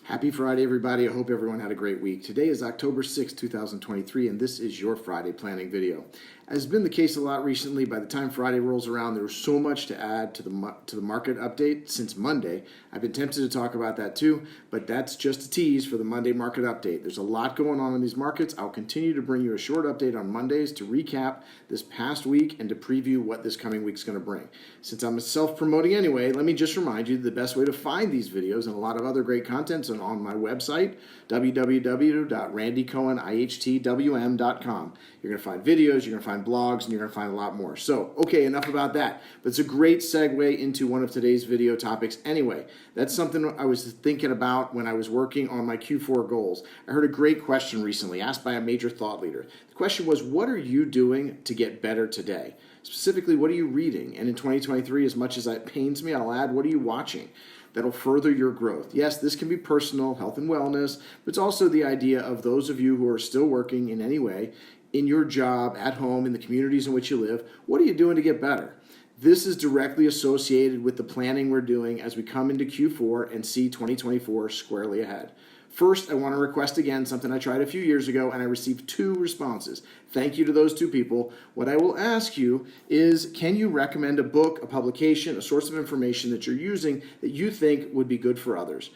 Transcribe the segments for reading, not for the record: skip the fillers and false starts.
Happy Friday, everybody. I hope everyone had a great week. Today is October 6th, 2023, and this is your Friday planning video. As has been the case a lot recently, by the time Friday rolls around, there's so much to add to the market update since Monday. I've been tempted to talk about that too, but that's just a tease for the Monday market update. There's a lot going on in these markets. I'll continue to bring you a short update on Mondays to recap this past week and to preview what this coming week's going to bring. Since I'm self-promoting anyway, let me just remind you the best way to find these videos and a lot of other great content is on my website, www.randycohenihtwm.com. You're going to find videos, you're going to find blogs, and you're going to find a lot more. So, okay, enough about that. But it's a great segue into one of today's video topics anyway. That's something I was thinking about when I was working on my Q4 goals. I heard a great question recently asked by a major thought leader. The question was, what are you doing to get better today? Specifically, what are you reading? And in 2023, as much as it pains me, I'll add, what are you watching that'll further your growth? Yes, this can be personal, health and wellness, but it's also the idea of those of you who are still working in any way, in your job, at home, in the communities in which you live. What are you doing to get better? This is directly associated with the planning we're doing as we come into Q4 and see 2024 squarely ahead. First, I want to request again something I tried a few years ago, and I received 2 responses. Thank you to those 2 people. What I will ask you is, can you recommend a book, a publication, a source of information that you're using that you think would be good for others?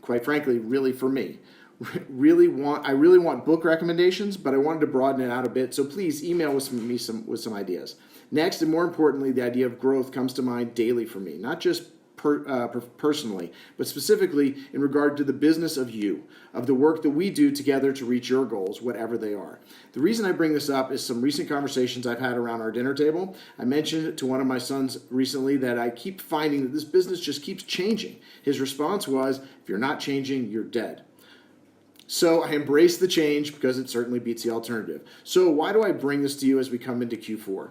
Quite frankly, really for me. I really want book recommendations, but I wanted to broaden it out a bit. So please email with some ideas. Next, and more importantly, the idea of growth comes to mind daily for me, not just personally, but specifically in regard to the business of you, of the work that we do together to reach your goals, whatever they are. The reason I bring this up is some recent conversations I've had around our dinner table. I mentioned to one of my sons recently that I keep finding that this business just keeps changing. His response was, if you're not changing, you're dead. So I embrace the change because it certainly beats the alternative. So why do I bring this to you as we come into Q4?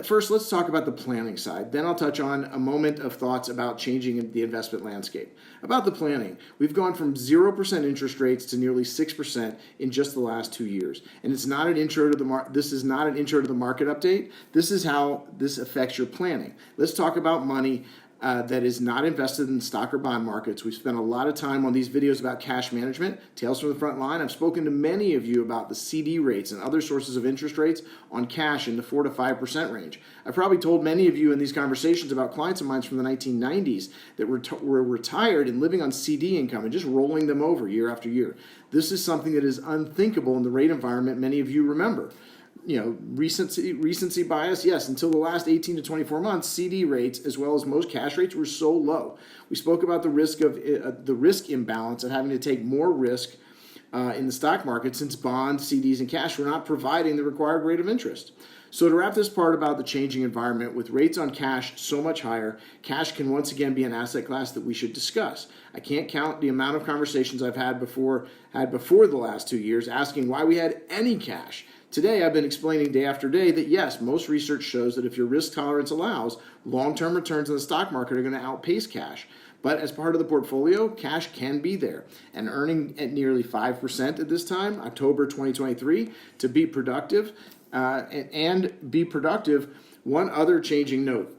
First, let's talk about the planning side. Then I'll touch on a moment of thoughts about changing the investment landscape. About the planning, we've gone from 0% interest rates to nearly 6% in just the last 2 years. And it's not an intro to this is not an intro to the market update. This is how this affects your planning. Let's talk about money that is not invested in stock or bond markets. We've spent a lot of time on these videos about cash management, Tales from the Front Line. I've spoken to many of you about the CD rates and other sources of interest rates on cash in the 4 to 5% range. I've probably told many of you in these conversations about clients of mine from the 1990s that were retired and living on CD income and just rolling them over year after year. This is something that is unthinkable in the rate environment many of you remember. Recency bias, yes, until the last 18 to 24 months, CD rates, as well as most cash rates, were so low. We spoke about the risk imbalance of having to take more risk in the stock market since bonds, CDs, and cash were not providing the required rate of interest. So to wrap this part about the changing environment, with rates on cash so much higher, cash can once again be an asset class that we should discuss. I can't count the amount of conversations I've had before the last 2 years asking why we had any cash. Today, I've been explaining day after day that yes, most research shows that if your risk tolerance allows, long-term returns in the stock market are going to outpace cash. But as part of the portfolio, cash can be there. And earning at nearly 5% at this time, October 2023, to be productive, one other changing note.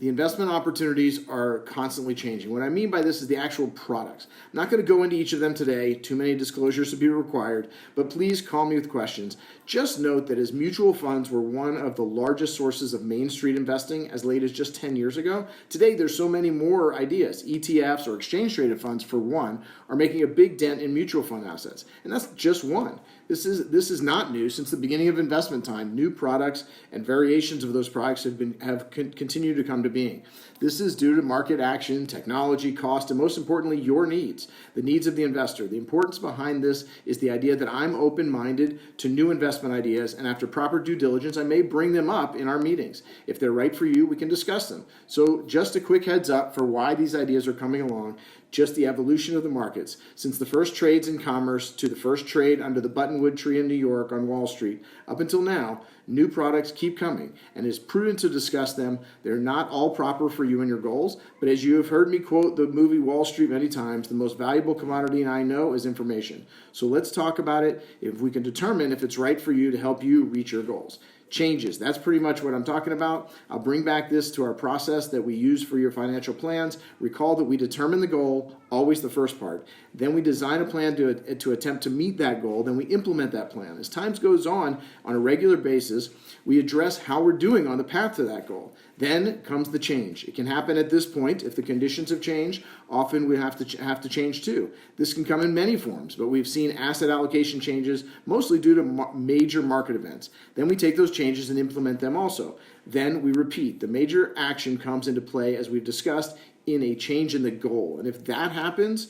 The investment opportunities are constantly changing. What I mean by this is the actual products. I'm not going to go into each of them today. Too many disclosures to be required, but please call me with questions. Just note that as mutual funds were one of the largest sources of Main Street investing as late as just 10 years ago, today there's so many more ideas. ETFs or exchange-traded funds, for one, are making a big dent in mutual fund assets. And that's just one. This is not new. Since the beginning of investment time, new products and variations of those products have continued to come to being. This is due to market action, technology, cost, and most importantly, your needs, the needs of the investor. The importance behind this is the idea that I'm open-minded to new investment ideas, and after proper due diligence, I may bring them up in our meetings. If they're right for you, we can discuss them. So just a quick heads up for why these ideas are coming along. Just the evolution of the markets. Since the first trades in commerce to the first trade under the buttonwood tree in New York on Wall Street, up until now, new products keep coming, and it's prudent to discuss them. They're not all proper for you and your goals, but as you have heard me quote the movie Wall Street many times, the most valuable commodity I know is information. So let's talk about it if we can determine if it's right for you to help you reach your goals. changes. That's pretty much what I'm talking about. I'll bring back this to our process that we use for your financial plans. Recall that we determine the goal, always the first part. Then we design a plan to attempt to meet that goal. Then we implement that plan. As time goes on a regular basis, we address how we're doing on the path to that goal. Then comes the change. It can happen at this point if the conditions have changed. Often we have to change too. This can come in many forms, but we've seen asset allocation changes mostly due to major market events. Then we take those changes and implement them also. Then we repeat. The major action comes into play, as we've discussed, in a change in the goal. And if that happens,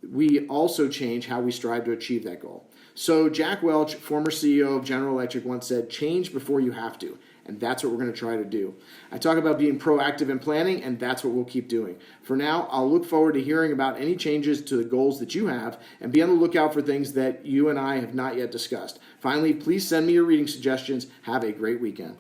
we also change how we strive to achieve that goal. So Jack Welch, former CEO of General Electric, once said, change before you have to. And that's what we're going to try to do. I talk about being proactive in planning, and that's what we'll keep doing. For now, I'll look forward to hearing about any changes to the goals that you have, and be on the lookout for things that you and I have not yet discussed. Finally, please send me your reading suggestions. Have a great weekend.